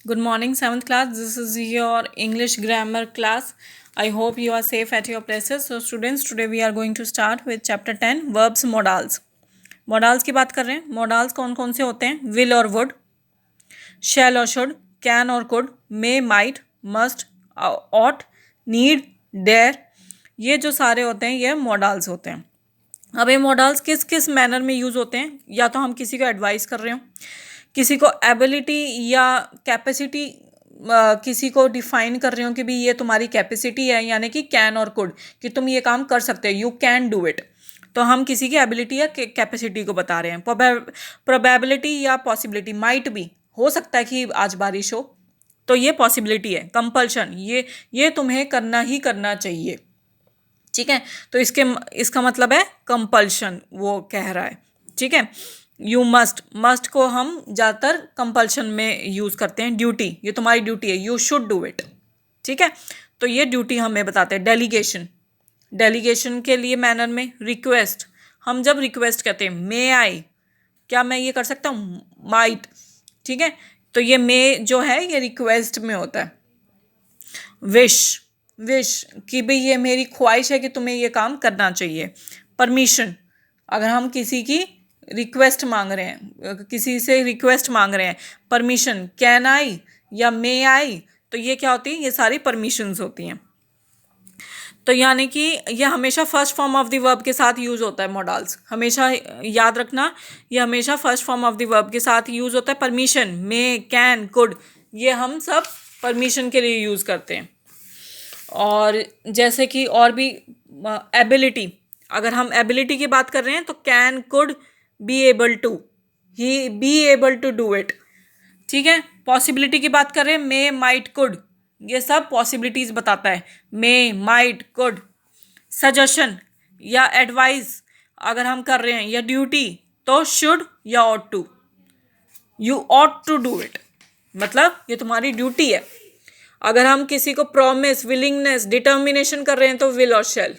Good morning, 7th class. This is your English grammar class. I hope you are safe at your places. So, students, today we are going to start with chapter 10 verbs modals. Modals की बात कर रहे हैं. Modals कौन कौन से होते हैं? Will और would, shall और should, can और could, may, might, must, ought, need, dare. ये जो सारे होते हैं ये modals होते हैं. अब ये मॉडल्स किस किस मैनर में यूज़ होते हैं? या तो हम किसी को एडवाइस कर रहे हो, किसी को एबिलिटी या कैपेसिटी, किसी को डिफाइन कर रहे हो कि भी ये तुम्हारी कैपेसिटी है, यानी कि कैन और कुड, कि तुम ये काम कर सकते हो, यू कैन डू इट. तो हम किसी की एबिलिटी या कैपेसिटी को बता रहे हैं. प्रोबेबिलिटी या पॉसिबिलिटी, माइट भी हो सकता है कि आज बारिश हो, तो ये पॉसिबिलिटी है. कंपल्शन, ये तुम्हें करना ही करना चाहिए. ठीक है, तो इसका मतलब है कंपल्शन, वो कह रहा है. ठीक है, यू मस्ट को हम ज़्यादातर कंपल्शन में यूज़ करते हैं. ड्यूटी, ये तुम्हारी ड्यूटी है, यू शुड डू इट. ठीक है, तो ये ड्यूटी हमें बताते हैं. डेलीगेशन के लिए मैनर में रिक्वेस्ट, हम जब रिक्वेस्ट कहते हैं मे आई, क्या मैं ये कर सकता हूँ, माइट. ठीक है, तो ये मे जो है ये रिक्वेस्ट में होता है. विश कि भाई ये मेरी ख्वाहिश है कि तुम्हें ये काम करना चाहिए. परमिशन, अगर हम किसी की रिक्वेस्ट मांग रहे हैं, किसी से रिक्वेस्ट मांग रहे हैं, परमिशन, कैन आई या मे आई, तो ये क्या होती है, ये सारी परमिशंस होती हैं. तो यानी कि ये हमेशा first form of the verb के साथ यूज़ होता है. मॉडल्स हमेशा याद रखना, ये हमेशा first form of the verb के साथ यूज़ होता है. परमिशन, मे, कैन, कुड, ये हम सब परमिशन के लिए यूज़ करते हैं. और जैसे कि और भी एबिलिटी, अगर हम एबिलिटी की बात कर रहे हैं तो can, could, be able to, he be able to do it. ठीक है, पॉसिबिलिटी की बात कर रहे हैं, मे, माइट, कुड, ये सब पॉसिबिलिटीज बताता है. मे, माइट, कुड. सजेशन या एडवाइस अगर हम कर रहे हैं, या ड्यूटी, तो शुड या ought to. You ought to do it, मतलब ये तुम्हारी ड्यूटी है. अगर हम किसी को प्रॉमिस, विलिंगनेस, डिटर्मिनेशन कर रहे हैं तो विल और शैल.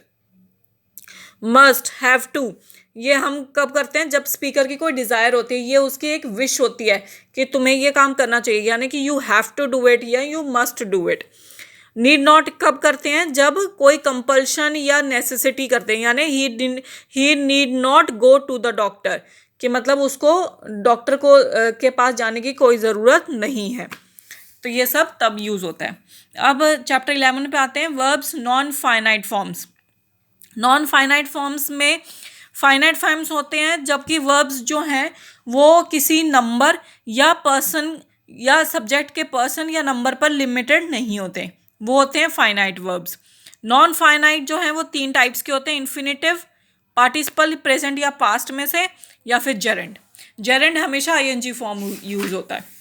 मस्ट, हैव टू, ये हम कब करते हैं, जब स्पीकर की कोई डिज़ायर होती है, ये उसकी एक विश होती है कि तुम्हें ये काम करना चाहिए, यानी कि you have to do it या you must do it. Need not कब करते हैं, जब कोई कंपल्शन या नेसेसिटी करते हैं, यानी he need not go to the doctor, कि मतलब उसको डॉक्टर को के पास जाने की कोई ज़रूरत नहीं है. तो ये सब तब यूज़ होता है. अब चैप्टर 11 पे आते हैं, verbs non finite forms. Non finite forms में फाइनाइट फॉर्म्स होते हैं जबकि वर्ब्स जो हैं वो किसी नंबर या पर्सन या सब्जेक्ट के पर्सन या नंबर पर लिमिटेड नहीं होते, वो होते हैं फाइनाइट वर्ब्स. नॉन फाइनाइट जो हैं वो 3 टाइप्स के होते हैं, इन्फिनेटिव, पार्टिसिपल प्रेजेंट या पास्ट में से, या फिर जेरेंड. जेरेंड हमेशा आईएनजी फॉर्म यूज होता है.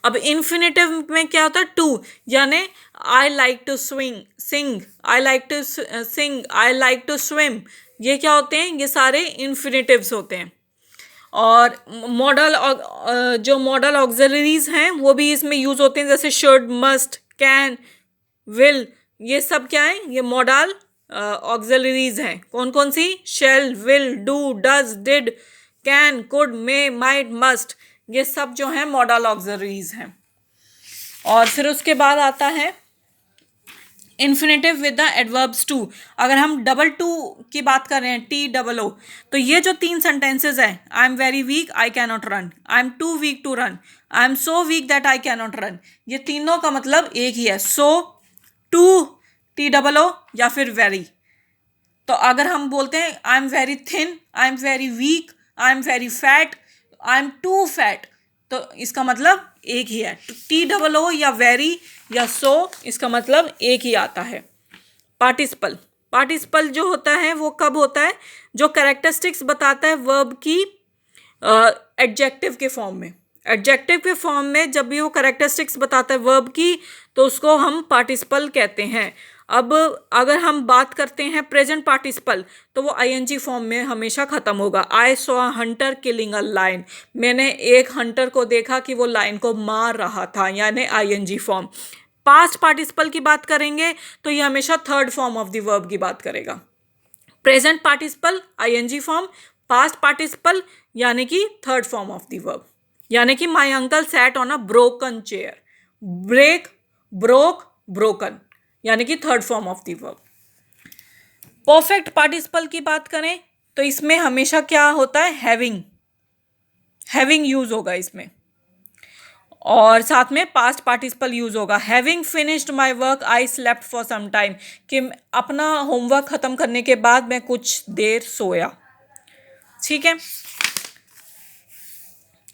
अब इन्फिनेटिव में क्या होता है, टू, यानी I like to sing, I like to sing, I like to swim, ये क्या होते हैं, ये सारे इन्फिनेटिव्स होते हैं. और मॉडल जो मॉडल ऑक्सिलरीज हैं वो भी इसमें यूज होते हैं, जैसे शुड, मस्ट, कैन, विल, ये सब क्या है, ये मॉडल ऑक्सिलरीज हैं. कौन कौन सी, shall, will, do, does, did, can, could, may, might, must, ये सब जो हैं मॉडल ऑक्सिलरीज हैं. और फिर उसके बाद आता है infinitive with the adverbs too. अगर हम डबल टू की बात कर रहे हैं, TOO, तो ये जो 3 सेंटेंसेज हैं, I am very weak, I can not run, I am too weak to run, I am so weak that I can not run, ये तीनों का मतलब एक ही है, सो, टू, TOO या फिर वेरी. तो अगर हम बोलते हैं I am very thin, I am very weak, I am very fat, I am too fat, तो इसका मतलब एक ही है. TOO या वेरी या सो, इसका मतलब एक ही आता है. पार्टिसिपल जो होता है वो कब होता है, जो कैरेक्टरिस्टिक्स बताता है वर्ब की एडजेक्टिव के फॉर्म में. एडजेक्टिव के फॉर्म में जब भी वो कैरेक्टरिस्टिक्स बताता है वर्ब की, तो उसको हम पार्टिसिपल कहते हैं. अब अगर हम बात करते हैं प्रेजेंट पार्टिसिपल, तो वो आईएनजी फॉर्म में हमेशा ख़त्म होगा. I saw a hunter killing a lion, मैंने एक हंटर को देखा कि वो लायन को मार रहा था, यानी आईएनजी फॉर्म. पास्ट पार्टिसिपल की बात करेंगे तो ये हमेशा third form of the verb की बात करेगा. Present participle ING form, past participle यानी कि third form of the verb. यानी कि my uncle sat on a broken chair. Break, broke, broken, यानी कि third form of the verb. Perfect participle की बात करें तो इसमें हमेशा क्या होता है, हैविंग, हैविंग यूज होगा इसमें, और साथ में पास्ट पार्टिसिपल यूज होगा। Having finished my work I slept for some time, कि अपना होमवर्क खत्म करने के बाद मैं कुछ देर सोया। ठीक है,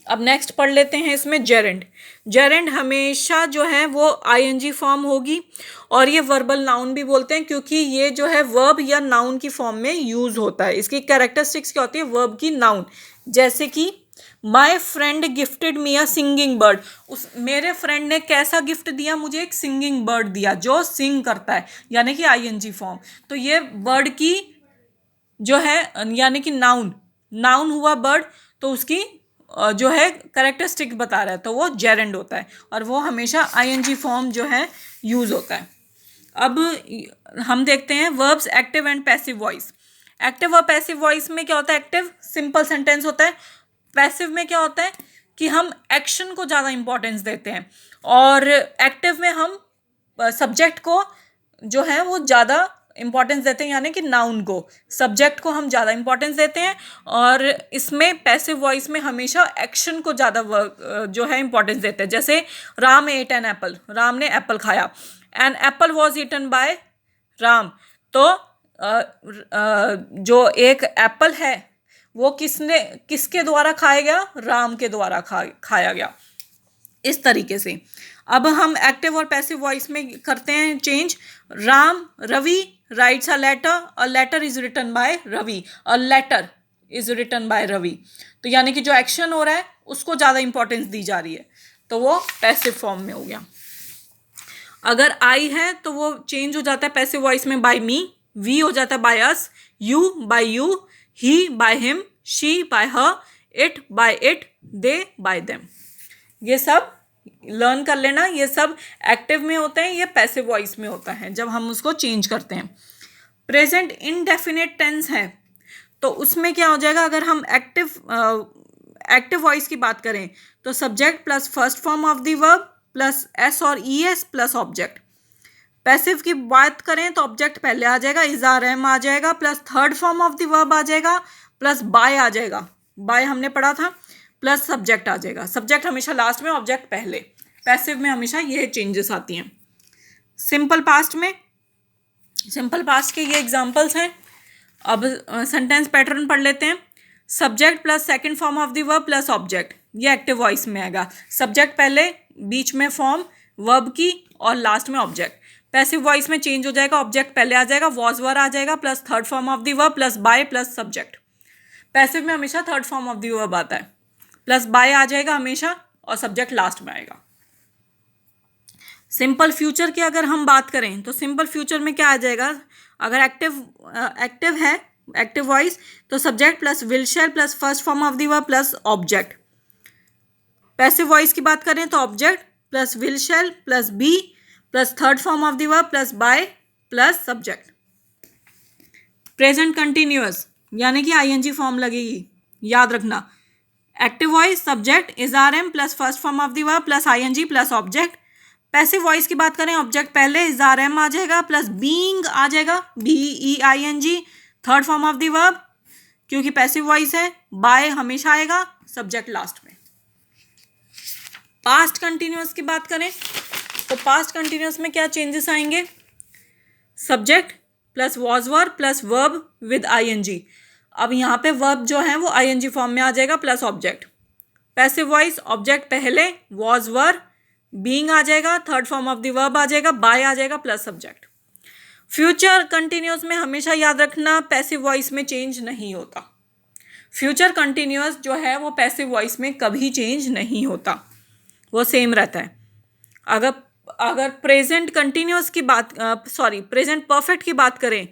अब नेक्स्ट पढ़ लेते हैं इसमें जेरेंड। जेरेंड हमेशा जो है वो आईएनजी फॉर्म होगी, और ये वर्बल नाउन भी बोलते हैं क्योंकि ये जो है वर्ब या नाउन की फॉर्म में यूज होता है। इसकी कैरेक्टरिस्टिक्स क्या होती है, वर्ब की नाउन, जैसे कि my friend gifted me a singing bird, उस मेरे फ्रेंड ने कैसा गिफ्ट दिया मुझे, एक सिंगिंग बर्ड दिया जो सिंग करता है, यानी कि आईएनजी फॉर्म। तो ये बर्ड की जो है यानी कि नाउन, नाउन हुआ बर्ड, तो उसकी जो है करेक्टरिस्टिक बता रहा है, तो वो जेरेंड होता है, और वो हमेशा आईएनजी फॉर्म जो है यूज होता है। अब हम देखते हैं verbs active and passive voice. Active और पैसिव वॉइस में क्या होता है, एक्टिव सिंपल सेंटेंस होता है, पैसिव में क्या होता है कि हम एक्शन को ज़्यादा इंपॉर्टेंस देते हैं, और एक्टिव में हम सब्जेक्ट को जो है वो ज़्यादा इंपॉर्टेंस देते हैं, यानी कि नाउन को, सब्जेक्ट को हम ज़्यादा इंपॉर्टेंस देते हैं, और इसमें पैसिव वॉइस में हमेशा एक्शन को ज़्यादा जो है इंपॉर्टेंस देते हैं। जैसे Ram ate an apple, Ram ने एप्पल खाया, an apple was eaten by Ram, तो जो एक एप्पल है वो किसके द्वारा खाया गया, राम के द्वारा खाया गया। इस तरीके से अब हम एक्टिव और पैसिव वॉइस में करते हैं change. Ram Ravi writes a letter is written by Ravi, a letter is written by Ravi, तो यानी कि जो एक्शन हो रहा है उसको ज़्यादा इंपॉर्टेंस दी जा रही है, तो वो पैसिव फॉर्म में हो गया। अगर आई है तो वो चेंज हो जाता है पैसिव वॉइस में बाय मी, वी हो जाता है by us, you by you, he by him, she by her, it by it, they by them. ये सब लर्न कर लेना, ये सब एक्टिव में होते हैं, ये पैसिव वॉइस में होता है जब हम उसको चेंज करते हैं। प्रेजेंट इनडेफिनेट टेंस है तो उसमें क्या हो जाएगा, अगर हम एक्टिव वॉइस की बात करें तो subject plus first form of the verb plus S और E S plus object. Passive की बात करें तो ऑब्जेक्ट पहले आ जाएगा, इज आर एम आ जाएगा, plus third form of the verb आ जाएगा, प्लस बाय आ जाएगा, बाय हमने पढ़ा था, प्लस सब्जेक्ट आ जाएगा, सब्जेक्ट हमेशा लास्ट में, ऑब्जेक्ट पहले। पैसिव में हमेशा ये चेंजेस आती हैं। सिंपल पास्ट में, सिंपल पास्ट के ये एग्जांपल्स हैं। अब सेंटेंस पैटर्न पढ़ लेते हैं। Subject plus second form of the verb plus object, ये एक्टिव वॉइस में आएगा। सब्जेक्ट पहले, बीच में फॉर्म वर्ब की, और लास्ट में ऑब्जेक्ट। पैसिव वॉइस में चेंज हो जाएगा, ऑब्जेक्ट पहले आ जाएगा, वॉज वर आ जाएगा, plus third form of the verb plus by plus subject. Passive में हमेशा third form of the verb आता है, प्लस बाय आ जाएगा हमेशा, और सब्जेक्ट लास्ट में आएगा। सिंपल फ्यूचर की अगर हम बात करें तो सिंपल फ्यूचर में क्या आ जाएगा, अगर एक्टिव है एक्टिव वॉइस तो subject plus will shall plus first form of the verb plus object. Passive voice की बात करें तो object plus will shall plus be plus third form of the verb plus by plus subject. Present continuous यानी कि ING form लगेगी, याद रखना। Active voice subject is are am plus first form of the verb plus ING plus object. Passive voice की बात करें, object पहले, is are am आ जाएगा, प्लस बीइंग आ जाएगा, BEING, third form of the verb, क्योंकि पैसिव वॉइस है, बाय हमेशा आएगा, सब्जेक्ट लास्ट में। पास्ट कंटिन्यूअस की बात करें तो पास्ट कंटिन्यूअस में क्या चेंजेस आएंगे, subject plus was were plus verb with ING। अब यहाँ पे वर्ब जो है वो ING फॉर्म में आ जाएगा, plus object. Passive voice object पहले, वॉज वर, बीइंग आ जाएगा, third form of the verb आ जाएगा, बाय आ जाएगा, प्लस सब्जेक्ट। फ्यूचर कंटिन्यूअस में हमेशा याद रखना पैसिव वॉइस में चेंज नहीं होता। फ्यूचर कंटिन्यूअस जो है वो पैसिव वॉइस में कभी चेंज नहीं होता, वो सेम रहता है। अगर प्रेजेंट कंटिन्यूअस की बात प्रेजेंट परफेक्ट की बात करें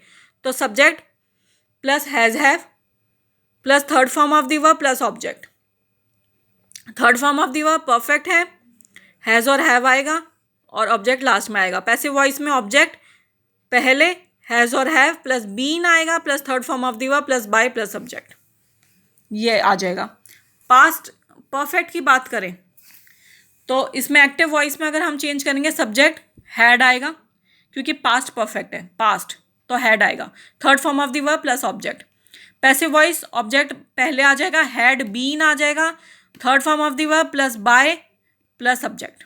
तो subject plus has have plus third form of the verb plus object. Third form of the verb perfect है, हैज़ और हैव आएगा, और ऑब्जेक्ट लास्ट में आएगा। पैसिव वॉइस में ऑब्जेक्ट पहले, हैज़ और हैव प्लस बीन आएगा, plus third form of the verb plus by plus subject, ये आ जाएगा। पास्ट परफेक्ट की बात करें तो इसमें एक्टिव वॉइस में अगर हम चेंज करेंगे सब्जेक्ट हैड आएगा, क्योंकि पास्ट परफेक्ट है, पास्ट तो हैड आएगा, third form of the verb plus object. Passive voice object पहले आ जाएगा, हैड बीन आ जाएगा, third form of the verb plus by plus subject.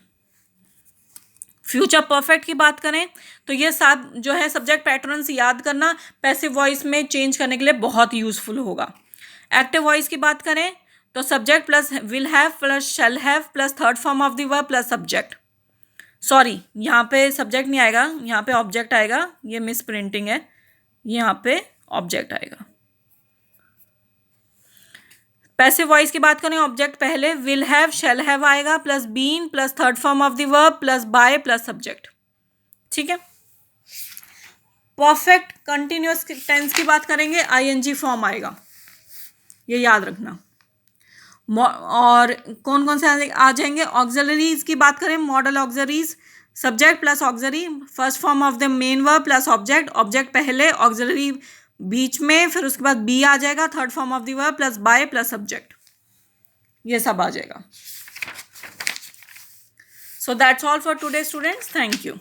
Future perfect की बात करें तो ये सब जो है सब्जेक्ट पैटर्न्स याद करना पैसिव वॉइस में चेंज करने के लिए बहुत यूजफुल होगा। एक्टिव वॉइस की बात करें तो subject plus will have plus shall have plus third form of the verb plus subject. Sorry, यहाँ पे सब्जेक्ट नहीं आएगा, यहाँ पे ऑब्जेक्ट आएगा, ये मिस प्रिंटिंग है, यहाँ पे ऑब्जेक्ट आएगा। पैसिव वॉइस की बात करें ऑब्जेक्ट पहले विल हैव शैल हैव आएगा plus been plus third form of the verb plus by plus subject. ठीक है। परफेक्ट कंटिन्यूअस टेंस की बात करेंगे आईएनजी फॉर्म आएगा, ये याद रखना। और कौन कौन से आ जाएंगे, ऑक्सिलरीज की बात करें model auxiliaries subject plus auxiliary, first form of the main verb plus object, object पहले ऑक्सिलरी बीच में, फिर उसके बाद बी आ जाएगा, third form of the verb plus by plus subject, ये सब आ जाएगा। So that's all for today students, thank you.